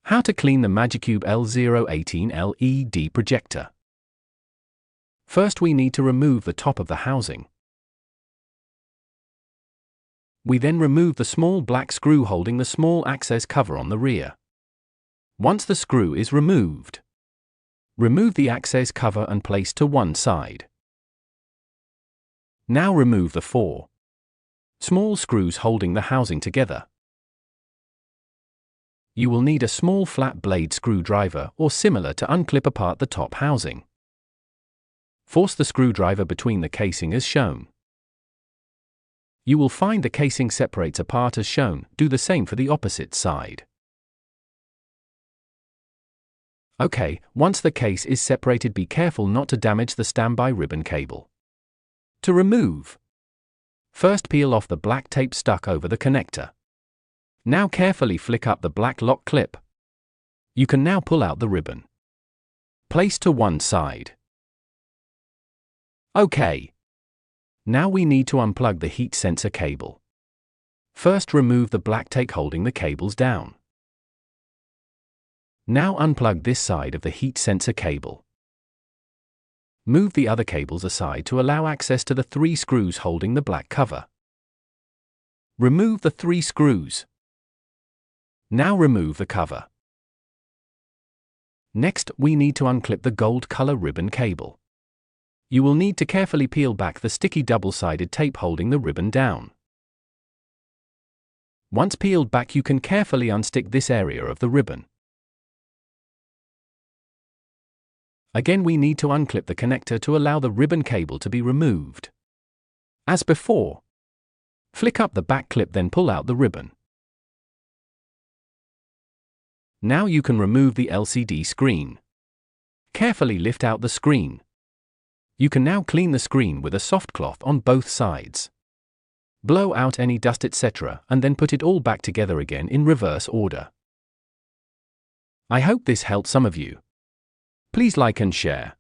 How to clean the Magcubic L018 LED projector. First we need to remove the top of the housing. We then remove the small black screw holding the small access cover on the rear. Once the screw is removed, remove the access cover and place to one side. Now remove the 4 small screws holding the housing together. You will need a small flat blade screwdriver or similar to unclip apart the top housing. Force the screwdriver between the casing as shown. You will find the casing separates apart as shown. Do the same for the opposite side. Okay, once the case is separated, be careful not to damage the standby ribbon cable. To remove, first peel off the black tape stuck over the connector. Now carefully flick up the black lock clip. You can now pull out the ribbon. Place to one side. Okay. Now we need to unplug the heat sensor cable. First remove the black tape holding the cables down. Now unplug this side of the heat sensor cable. Move the other cables aside to allow access to the 3 screws holding the black cover. Remove the 3 screws. Now remove the cover. Next, we need to unclip the gold color ribbon cable. You will need to carefully peel back the sticky double-sided tape holding the ribbon down. Once peeled back, you can carefully unstick this area of the ribbon. Again, we need to unclip the connector to allow the ribbon cable to be removed. As before, flick up the back clip, then pull out the ribbon. Now you can remove the LCD screen. Carefully lift out the screen. You can now clean the screen with a soft cloth on both sides. Blow out any dust, etc., and then put it all back together again in reverse order. I hope this helped some of you. Please like and share.